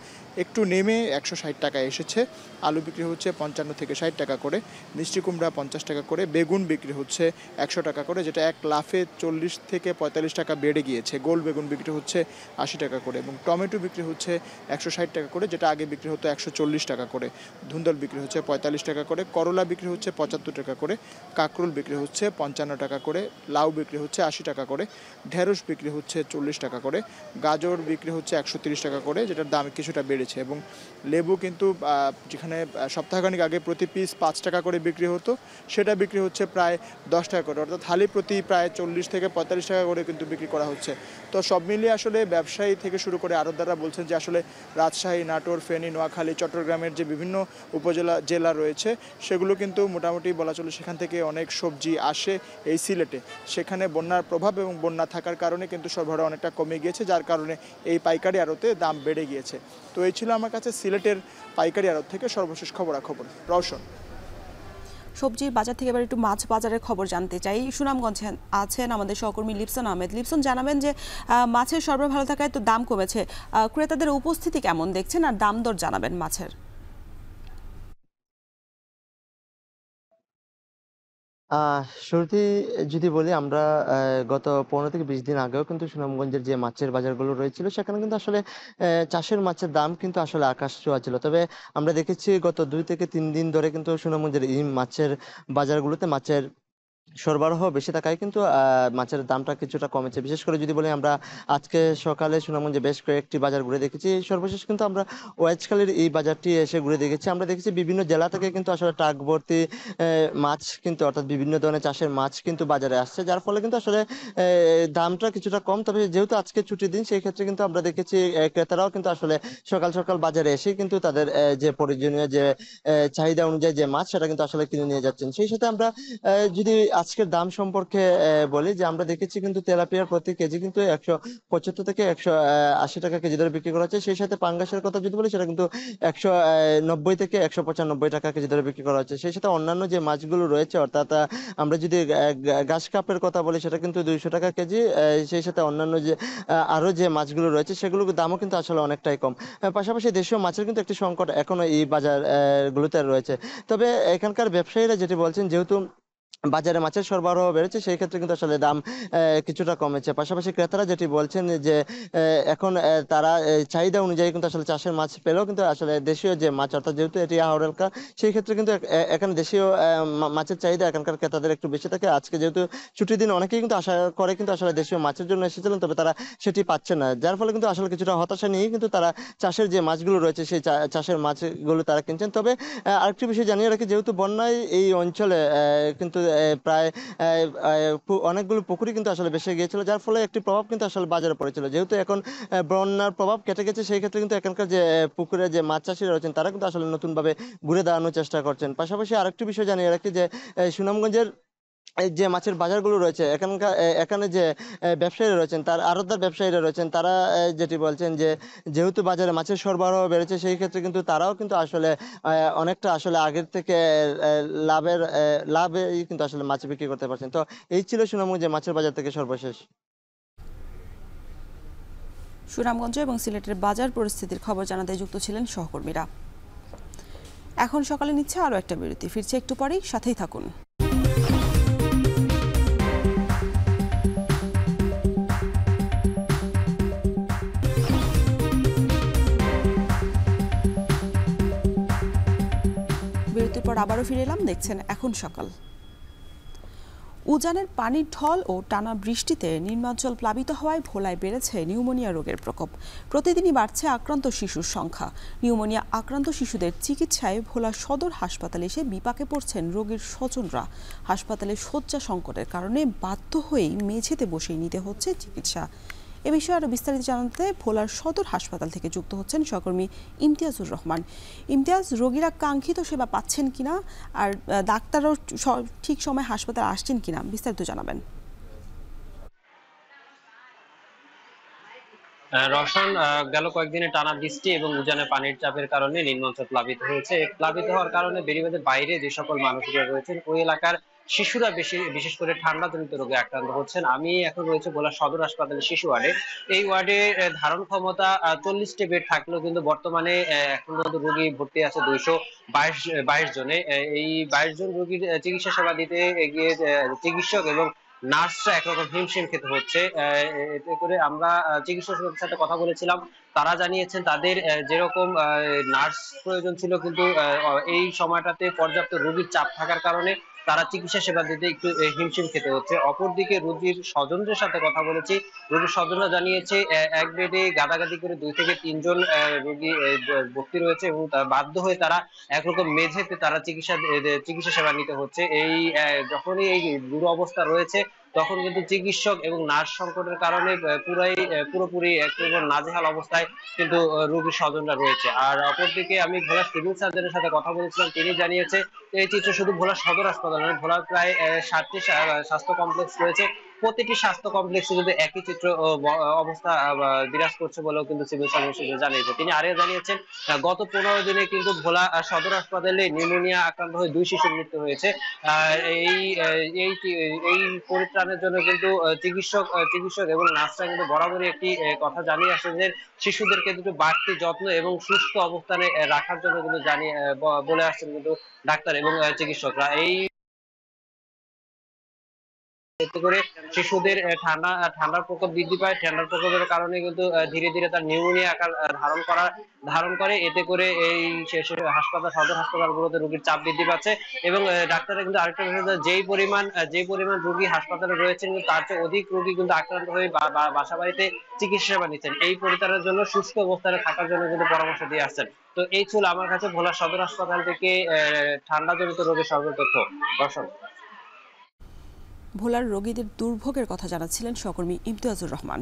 একটু নেমে ১৬০ টাকা এসেছে। আলু বিক্রি হচ্ছে ৫৫ থেকে ৬০ টাকা করে, মিষ্টি কুমড়া ৫০ টাকা করে, বেগুন বিক্রি হচ্ছে ১০০ টাকা করে, যেটা এক লাফে ৪০ থেকে ৪৫ টাকা বেড়ে গিয়েছে। গোল বেগুন বিক্রি হচ্ছে ৮০ টাকা করে এবং টমেটো বিক্রি হচ্ছে ১৬০ টাকা করে, যেটা আগে বিক্রি হতো ১৪০ টাকা করে। ধুন্দল বিক্রি হচ্ছে ৪৫ টাকা করে, করলা বিক্রি হচ্ছে ৭৫ টাকা করে, কাঁকরোল বিক্রি হচ্ছে ৫৫ টাকা করে, লাউ বিক্রি হচ্ছে ৮০ টাকা করে, ঢেঁড়স বিক্রি হচ্ছে ৪০ টাকা করে, গাজর বিক্রি হচ্ছে ১৩০ টাকা করে, যেটার দাম কিছুটা বেড়েছে এবং লেবু কিন্তু যেখানে সপ্তাহখানিক আগে প্রতি পিস ৫ টাকা করে বিক্রি হতো সেটা বিক্রি হচ্ছে প্রায় ১০ টাকা করে, অর্থাৎ থালি প্রতি প্রায় ৪০ থেকে ৪৫ টাকা করে কিন্তু বিক্রি করা হচ্ছে। তো সব মিলিয়ে আসলে ব্যবসায়ী থেকে শুরু করে আড়তদাররা বলছেন যে আসলে রাজশাহী, নাটোর, ফেনী, নোয়াখালী, চট্টগ্রামের যে বিভিন্ন জেলা রয়েছে সেগুলো কিন্তু মোটামুটি বলা চলে সেখান থেকে অনেক সবজি আসে এই সিলেটে। সেখানে বন্যার প্রভাব এবং বন্যা থাকার কারণে কিন্তু সরবরাহ অনেকটা কমে গিয়েছে, যার কারণে এই পাইকারি আড়তে দাম বেড়ে গিয়েছে। তো এই ছিল আমার কাছে সিলেটের পাইকারি আড়ত থেকে সর্বশেষ খবরাখবর। রওশন। সবজির বাজার থেকে এবার একটু মাছ বাজারের খবর জানতে চাই। সুনামগঞ্জে আছেন আমাদের সহকর্মী লিপসন আহমেদ। লিপসন, জানাবেন যে মাছের সরবরাহ ভালো থাকায় তো দাম কমেছে, ক্রেতাদের উপস্থিতি কেমন দেখছেন আর দাম দর জানাবেন মাছের। শুরুতে যদি বলি আমরা গত ১৫ থেকে ২০ দিন আগেও কিন্তু সুনামগঞ্জের যে মাছের বাজারগুলো রয়েছিল সেখানে কিন্তু আসলে চাষের মাছের দাম কিন্তু আসলে আকাশ ছোঁয়া ছিল। তবে আমরা দেখেছি গত ২ থেকে ৩ দিন ধরে কিন্তু সুনামগঞ্জের এই মাছের বাজারগুলোতে মাছের সরবরাহ বেশি থাকায় কিন্তু মাছের দামটা কিছুটা কমেছে। বিশেষ করে যদি বলি আমরা আজকে সকালে সুনামগঞ্জে বেশ কয়েকটি বাজার ঘুরে দেখেছি। সর্বশেষ কিন্তু আমরা ওয়াইজখালীর এই বাজারটি এসে ঘুরে দেখেছি। আমরা দেখেছি বিভিন্ন জেলা থেকে কিন্তু আসলে ট্রাক ভর্তি মাছ কিন্তু অর্থাৎ বিভিন্ন ধরনের চাষের মাছ কিন্তু বাজারে আসছে, যার ফলে কিন্তু আসলে দামটা কিছুটা কম। তবে যেহেতু আজকে ছুটির দিন সেই ক্ষেত্রে কিন্তু আমরা দেখেছি ক্রেতারাও কিন্তু আসলে সকাল সকাল বাজারে এসে কিন্তু তাদের যে প্রয়োজনীয় যে চাহিদা অনুযায়ী যে মাছ সেটা কিন্তু আসলে কিনে নিয়ে যাচ্ছেন। সেই সাথে আমরা যদি আজকের দাম সম্পর্কে বলি যে আমরা দেখেছি কিন্তু তেলাপিয়ার প্রতি কেজি কিন্তু 175 থেকে 180 টাকা কেজি দরে বিক্রি করা হচ্ছে। সেই সাথে পাঙ্গাসের কথা যদি বলি সেটা কিন্তু 190 থেকে 195 টাকা কেজি দরে বিক্রি করা হচ্ছে। সেই সাথে অন্যান্য যে মাছগুলো রয়েছে অর্থাৎ আমরা যদি গাছ কাপের কথা বলি সেটা কিন্তু 200 টাকা কেজি। সেই সাথে অন্যান্য যে আরো যে মাছগুলো রয়েছে সেগুলোর দামও কিন্তু আসলে অনেকটাই কম। পাশাপাশি দেশীয় মাছের কিন্তু একটি সংকট এখনো এই বাজার গুলোতে রয়েছে। তবে এখানকার ব্যবসায়ীরা যেটি বলছেন যেহেতু বাজারে মাছের সরবরাহ বেড়েছে সেই ক্ষেত্রে কিন্তু আসলে দাম কিছুটা কমেছে। পাশাপাশি ক্রেতারা যেটি বলছেন যে এখন তারা চাহিদা অনুযায়ী কিন্তু আসলে চাষের মাছ পেলেও কিন্তু আসলে দেশীয় যে মাছ অর্থাৎ যেহেতু এটি আহর এলাকা সেই ক্ষেত্রে কিন্তু এখানে দেশীয় মাছের চাহিদা এখানকার ক্রেতাদের একটু বেশি থাকে। আজকে যেহেতু ছুটির দিন অনেকেই কিন্তু আশা করে কিন্তু আসলে দেশীয় মাছের জন্য এসেছিলেন, তবে তারা সেটি পাচ্ছে না, যার ফলে কিন্তু আসলে কিছুটা হতাশা নিয়েই কিন্তু তারা চাষের যে মাছগুলো রয়েছে সেই চাষের মাছগুলো তারা কিনছেন। তবে আরেকটি বিষয় জানিয়ে রাখি, যেহেতু বন্যায় এই অঞ্চলে কিন্তু প্রায় অনেকগুলো পুকুরি কিন্তু আসলে ভেসে গিয়েছিল, যার ফলে একটি প্রভাব কিন্তু আসলে বাজারে পড়েছিল। যেহেতু এখন বন্যার প্রভাব কেটে গেছে সেই ক্ষেত্রে কিন্তু এখানকার যে পুকুরে যে মাছ চাষিরা রয়েছেন তারা কিন্তু আসলে নতুনভাবে ঘুরে দাঁড়ানোর চেষ্টা করছেন। পাশাপাশি আরেকটি বিষয় জানিয়ে রাখি যে সুনামগঞ্জের যে মাছের বাজারগুলো রয়েছে এখানে যে ব্যবসায়ীরা রয়েছেন তার আড়তদার ব্যবসায়ীরা রয়েছেন তারা যেটি বলছেন যে যেহেতু বাজারে মাছের সরবরাহ বেড়েছে সেই ক্ষেত্রে কিন্তু তারাও কিন্তু আসলে অনেকটা আসলে আগের থেকে লাভে কিন্তু আসলে মাছ বিক্রি করতে পারছেন। তো এই ছিল সুনামগঞ্জে মাছের বাজার থেকে সর্বশেষ। সুনামগঞ্জ এবং সিলেটের বাজার পরিস্থিতির খবর জানাতে যুক্ত ছিলেন সহকর্মীরা। এখন সকালে নিচ্ছে আরও একটা বিরতি, ফিরছে একটু পরেই, সাথেই থাকুন। বিরতির পর আবারও ফিরে এলাম, দেখছেন এখন সকাল। উজানের পানির ঢল ও টানা বৃষ্টিতে নিম্নাঞ্চল প্লাবিত হওয়ায় ভোলায় বেড়েছে নিউমোনিয়া রোগের প্রকোপ। প্রতিদিনই বাড়ছে আক্রান্ত শিশুর সংখ্যা। নিউমোনিয়া আক্রান্ত শিশুদের চিকিৎসায় ভোলা সদর হাসপাতালে এসে বিপাকে পড়ছেন রোগীর স্বজনরা। হাসপাতালে শয্যা সংকটের কারণে বাধ্য হয়েই মেঝেতে বসেই নিতে হচ্ছে চিকিৎসা। এ বিষয়ে আরও বিস্তারিত জানাতে ভোলার সদর হাসপাতাল থেকে যুক্ত হচ্ছেন সহকর্মী ইমতিয়াজুর রহমান। ইমতিয়াজ, রোগীরা কাঙ্ক্ষিত সেবা পাচ্ছেন কিনা আর ডাক্তারও ঠিক সময় হাসপাতালে আসছেন কিনা বিস্তারিত জানাবেন। রওশন, গেল কয়েকদিনে টানা বৃষ্টি এবং উজানে পানির চাপের কারণে নিম্নাঞ্চল প্লাবিত হয়েছে। প্লাবিত হওয়ার কারণে বেড়িবাঁধের বাইরে যে সকল মানুষরা রয়েছেন ওই এলাকার শিশুরা বিশেষ করে ঠান্ডাজনিত রোগে আক্রান্ত হচ্ছেন। আমি এখন রয়েছে ভোলা সদর হাসপাতালে শিশু ওয়ার্ডে। এই ওয়ার্ডে ধারণ ক্ষমতা 40টি বেড থাকলেও কিন্তু বর্তমানে এখন পর্যন্ত রোগী ভর্তি আছে 222 জনে। এই 22 জন রোগীর চিকিৎসা সেবা দিতে গিয়ে চিকিৎসক এবং নার্সরা একরকম হিমশিম খেতে হচ্ছে। এতে করে আমরা চিকিৎসকের সাথে কথা বলেছিলাম, তারা জানিয়েছেন তাদের যেরকম নার্স প্রয়োজন ছিল কিন্তু এই সময়টাতে পর্যাপ্ত রোগীর চাপ থাকার কারণে তারা চিকিৎসা সেবা দিতে একটু হিমশিম খেতে হচ্ছে। অপরদিকে রোগীর স্বজনদের সাথে কথা বলেছি, রোগীর স্বজনরা জানিয়েছে এক বেডে গাদাগাদি করে 2 থেকে 3 জন রোগী ভর্তি রয়েছে এবং বাধ্য হয়ে তারা একরকম মেঝেতে তারা চিকিৎসা সেবা নিতে হচ্ছে। এই যখনই এই দুরবস্থা রয়েছে তখন কিন্তু চিকিৎসক এবং নার্স সংকটের কারণে পুরোপুরি একেবারে নাজেহাল অবস্থায় কিন্তু রোগীর স্বজনরা রয়েছে। আর অপরদিকে আমি ভোলা সিভিল সার্জনের সাথে কথা বলেছিলাম, তিনি জানিয়েছে এই চিত্র শুধু ভোলা সদর হাসপাতাল নয়, ভোলার প্রায় 7টি স্বাস্থ্য কমপ্লেক্স রয়েছে। প্রতিটি স্বাস্থ্য কমপ্লেক্সে কিন্তু একই চিত্র অবস্থা বিরাজ করছে বলেও কিন্তু সিভিল সার্জন জানিয়েছে। তিনি আরও জানিয়েছেন গত 15 দিনে কিন্তু ভোলা সদর হাসপাতালে নিউমোনিয়া আক্রান্ত হয়ে 2 শিশুর মৃত্যু হয়েছে। এই পরিত্রাণের জন্য কিন্তু চিকিৎসক এবং নার্সরা কিন্তু বরাবরই একটি কথা জানিয়ে আসছেন যে শিশুদেরকে দুটো বাড়তি যত্ন এবং সুস্থ অবস্থানে রাখার জন্য কিন্তু বলে আসছেন কিন্তু ডাক্তার এবং চিকিৎসকরা। এতে করে শিশুদের ঠান্ডার প্রকোপ বৃদ্ধি পায়। ঠান্ডার প্রকোপের কারণে কিন্তু ধীরে ধীরে তার নিউমোনিয়া আকার ধারণ করে। এতে করে এই সদর হাসপাতালগুলোতে রোগীর চাপ বৃদ্ধি পাচ্ছে এবং ডাক্তাররা কিন্তু আরেকটা বিষয়, যেই পরিমাণ রোগী হাসপাতালে রয়েছেন তার চেয়ে অধিক রোগী কিন্তু আক্রান্ত হয়ে বাসা বাড়িতে চিকিৎসা সেবা নিচ্ছেন। এই পরিত্রাণের জন্য সুস্থ অবস্থানে থাকার জন্য কিন্তু পরামর্শ দিয়ে আসছেন। তো এই ছিল আমার কাছে ভোলা সদর হাসপাতাল থেকে ঠান্ডাজনিত রোগের সর্বতথ্য। দর্শক, ভোলার রোগীদের দুর্ভোগের কথা জানাচ্ছিলেন সহকর্মী ইমতিয়াজুর রহমান।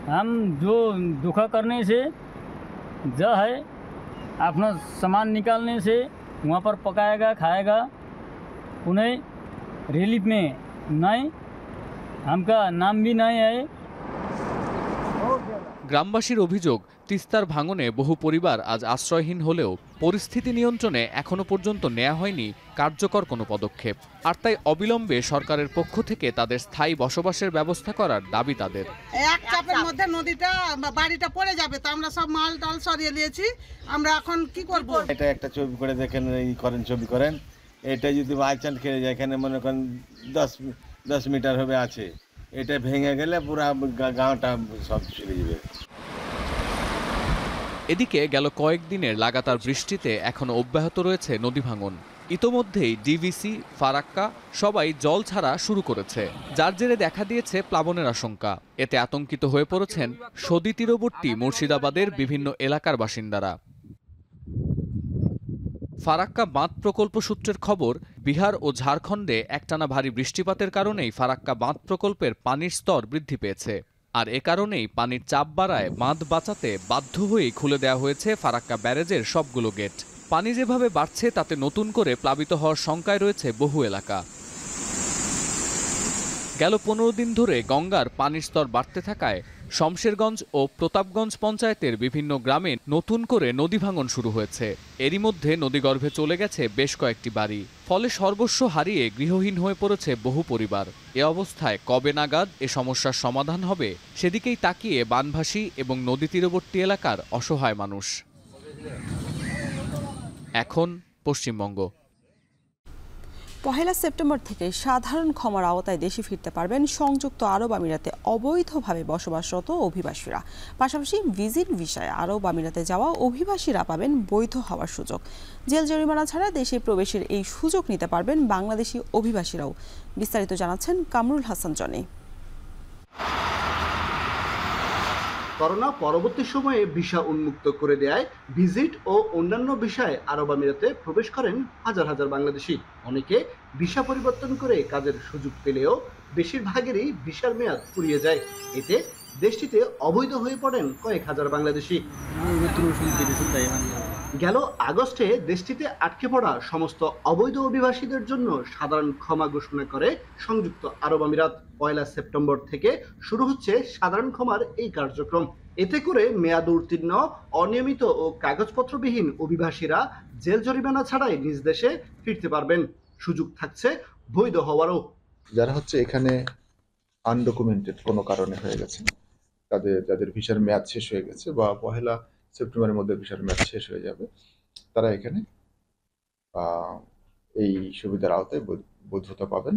हम जो धोखा करने से जो है अपना सामान निकालने से वहाँ पर पकाएगा खाएगा उन्हें रिलीफ में नहीं हमका नाम भी नहीं है। গ্রামবাসীর অভিযোগ তিস্তার ভাঙনে বহু পরিবার আজ আশ্রয়হীন হলেও পরিস্থিতি নিয়ন্ত্রণে এখনো পর্যন্ত নেওয়া হয়নি কার্যকর কোনো পদক্ষেপ। আর তাই অবিলম্বে সরকারের পক্ষ থেকে তাদের স্থায়ী বসবাসের ব্যবস্থা করার দাবি তাদের। এক চাপের মধ্যে নদীটা বাড়িটা পড়ে যাবে, তো আমরা সব মাল টাল সরিয়ে নিয়েছি, আমরা এখন কি করব? এটা একটা ছবি করে দেখেন, ছবি করেন, এটা যদি বাই চান্স খেয়ে যায়, এখানে মনে করেন 10 মিটার হবে আছে, এটা ভেঙে গেলে পুরো গাঁওটা সব চলে যাবে। এদিকে গেল কয়েকদিনের লাগাতার বৃষ্টিতে এখনো অব্যাহত রয়েছে নদী ভাঙন। ইতোমধ্যেই ডিভিসি, ফারাক্কা সবাই জল ছাড়া শুরু করেছে, যার জেরে দেখা দিয়েছে প্লাবনের আশঙ্কা। এতে আতঙ্কিত হয়ে পড়েছেন সদী তীরবর্তী মুর্শিদাবাদের বিভিন্ন এলাকার বাসিন্দারা। ফারাক্কা বাঁধ প্রকল্প সূত্রের খবর, বিহার ও ঝাড়খণ্ডে একটানা ভারী বৃষ্টিপাতের কারণেই ফারাক্কা বাঁধ প্রকল্পের পানির স্তর বৃদ্ধি পেয়েছে। আর এ কারণেই পানির চাপ বাড়ায় বাঁধ বাঁচাতে বাধ্য হয়েই খুলে দেওয়া হয়েছে ফারাক্কা ব্যারেজের সবগুলো গেট। পানি যেভাবে বাড়ছে তাতে নতুন করে প্লাবিত হওয়ার শঙ্কায় রয়েছে বহু এলাকা। গেল 15 দিন ধরে গঙ্গার পানির স্তর বাড়তে থাকায় শমশেরগঞ্জ ও প্রতাপগঞ্জ পঞ্চায়েতের বিভিন্ন গ্রামে নতুন করে নদী ভাঙন শুরু হয়েছে। এরই মধ্যে নদীগর্ভে চলে গেছে বেশ কয়েকটি বাড়ি, ফলে সর্বস্ব হারিয়ে গৃহহীন হয়ে পড়েছে বহু পরিবার। এ অবস্থায় কবে নাগাদ এ সমস্যার সমাধান হবে সেদিকেই তাকিয়ে বানভাসী এবং নদী তীরবর্তী এলাকার অসহায় মানুষ। এখন পশ্চিমবঙ্গ। 1 সেপ্টেম্বর থেকে সাধারণ ক্ষমার আওতায় দেশে ফিরতে পারবেন সংযুক্ত আরব আমিরাতে অবৈধভাবে বসবাসরত অভিবাসীরা। পাশাপাশি ভিজিট ভিসায় আরব আমিরাতে যাওয়া অভিবাসীরা পাবেন বৈধ হওয়ার সুযোগ। জেল জরিমানা ছাড়া দেশে প্রবেশের এই সুযোগ নিতে পারবেন বাংলাদেশি অভিবাসীরাও। বিস্তারিত জানাচ্ছেন কামরুল হাসান জনি। করোনা পরবর্তী সময়ে ভিসা উন্মুক্ত করে দেয় ভিজিট ও অন্যান্য ভিসায় আরব আমিরাতে প্রবেশ করেন হাজার হাজার বাংলাদেশি। অনেকে ভিসা পরিবর্তন করে কাজের সুযোগ পেলেও বেশিরভাগেরই ভিসার মেয়াদ ফুরিয়ে যায়। এতে দেশটিতে অবৈধ হয়ে পড়েন কয়েক হাজার বাংলাদেশি। গেল আগস্টে দেশটিতে আটকে পড়া সমস্ত অবৈধ অভিবাসীদের জন্য সাধারণ ক্ষমা ঘোষণা করে সংযুক্ত আরব আমিরাত। 1 সেপ্টেম্বর থেকে শুরু হচ্ছে সাধারণ ক্ষমার এই কার্যক্রম। এতে করে মেয়াদ উত্তীর্ণ, অনিয়মিত ও কাগজপত্রবিহীন অভিবাসীরা জেল জরিমানা ছাড়াই নিজ দেশে ফিরতে পারবেন। সুযোগ থাকছে বৈধ হওয়ারও। যারা হচ্ছে এখানে আনডকুমেন্টেড কোনো কারণে হয়ে গেছে, যাদের ভিসার মেয়াদ শেষ হয়ে গেছে বা 1 সেপ্টেম্বরের মধ্যে ভিসার মেয়াদ শেষ হয়ে যাবে, তারা এখানে এই সুবিধার আওতায় বৈধতা পাবেন।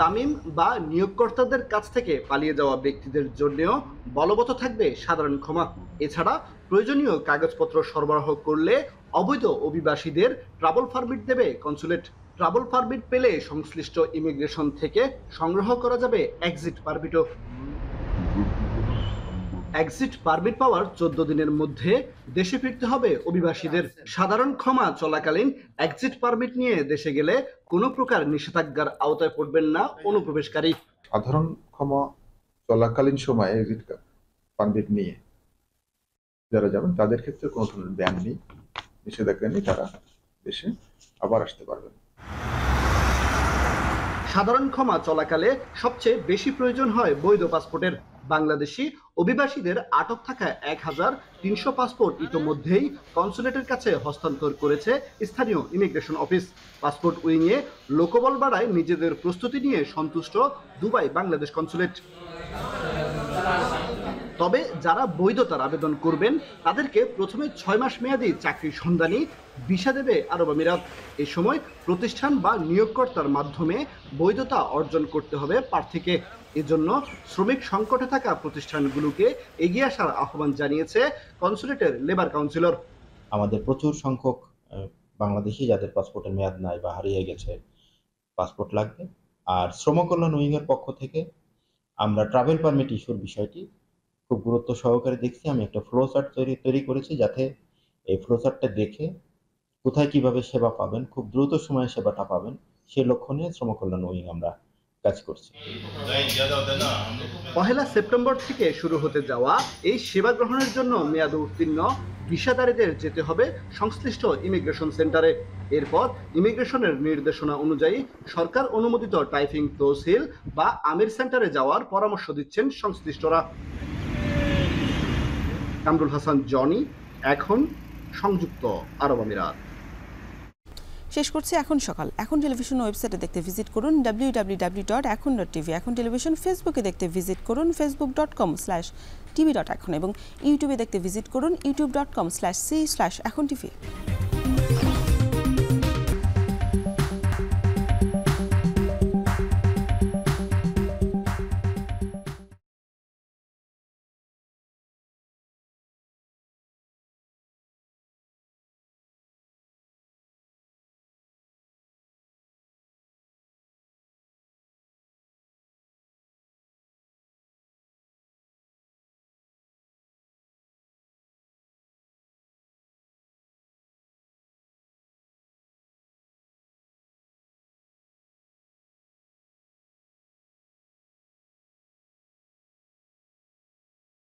তামিম বা নিয়োগকর্তাদের কাছ থেকে পালিয়ে যাওয়া ব্যক্তিদের জন্যও বলবৎ থাকবে সাধারণ ক্ষমা। এছাড়া প্রয়োজনীয় কাগজপত্র সরবরাহ করলে অবৈধ অভিবাসীদের ট্রাভেল পারমিট দেবে কনসুলেট। ট্রাভেল পারমিট পেলে সংশ্লিষ্ট ইমিগ্রেশন থেকে সংগ্রহ করা যাবে এক্সিট পারমিটও। এক্সিট পারমিট পাওয়ার 14 দিনের মধ্যে দেশে ফিরতে হবে অভিবাসীদের। সাধারণ ক্ষমা চলাকালীন এক্সিট পারমিট নিয়ে দেশে গেলে কোনো প্রকার নিষেধাজ্ঞার আওতায় পড়বেন না অনুপ্রবেশকারী। সাধারণ ক্ষমা চলাকালীন সময়ে এক্সিট পারমিট নিয়ে যারা যাবেন তাদের ক্ষেত্রে কোনো ধরনের ব্যান নেই, নিষেধাজ্ঞা নেই, তারা দেশে আবার আসতে পারবেন। সাধারণ ক্ষমা চলাকালে সবচেয়ে বেশি প্রয়োজন হয় বৈধ পাসপোর্টের। বাংলাদেশি অভিবাসীদের আটক থাকা 1300 পাসপোর্ট ইতোমধ্যেই কনসুলেটের কাছে হস্তান্তর করেছে স্থানীয় ইমিগ্রেশন অফিস। পাসপোর্ট উইংয়ে লোকবল বাড়ায় নিজেদের প্রস্তুতি নিয়ে সন্তুষ্ট দুবাই বাংলাদেশ কনসুলেট। তবে যারা বৈধতার আবেদন করবেন তাদেরকে প্রথমে 6 মাস মেয়াদী চাকরির সন্ধানী ভিসা দেবে আরব আমিরাত। এ সময় প্রতিষ্ঠান বা নিয়োগকর্তার মাধ্যমে বৈধতা অর্জন করতে হবে প্রার্থীকে। এজন্য শ্রমিক সংকটে থাকা প্রতিষ্ঠানগুলোকে এগিয়ে আসার আহ্বান জানিয়েছে কনসুলেটের লেবার কাউন্সিলর। আমাদের প্রচুর সংখ্যক বাংলাদেশি যাদের পাসপোর্টের মেয়াদ নাই বা হারিয়ে গেছে, পাসপোর্ট লাগবে। আর শ্রম কল্যাণ উইংয়ের পক্ষ থেকে আমরা ট্রাভেল পারমিট ইস্যুর বিষয়টি খুব গুরুত্ব সহকারে দেখছি। আমি একটা ফ্লো চার্ট তৈরি করেছি, যাতে এই ফ্লো চার্টটা দেখে কোথায় কিভাবে সেবা পাবেন, খুব দ্রুত সময়ে সেবাটা পাবেন, সেই লক্ষ্য নিয়ে শ্রম কল্যাণ উইং আমরা কাজ করছে। 1 সেপ্টেম্বর থেকে শুরু হতে যাওয়া এই সেবা গ্রহণের জন্য মেয়াদ উত্তীর্ণ ভিসাধারীদের যেতে হবে সংশ্লিষ্ট ইমিগ্রেশন সেন্টারে। এরপর ইমিগ্রেশনের নির্দেশনা অনুযায়ী সরকার অনুমোদিত টাইপিং তহসিল বা আমির সেন্টারে যাওয়ার পরামর্শ দিচ্ছেন সংশ্লিষ্টরা। কামরুল হাসান জনি, এখন, সংযুক্ত আরব আমিরাত। শেষ করছি এখন সকাল। এখন টেলিভিশন ওয়েবসাইটে দেখতে ভিজিট করুন www.এখন.tv। এখন টেলিভিশন ফেসবুকে দেখতে ভিজিট করুন facebook.com/tv.এখন এবং ইউটিউবে দেখতে ভিজিট করুন youtube.com/c/echontv।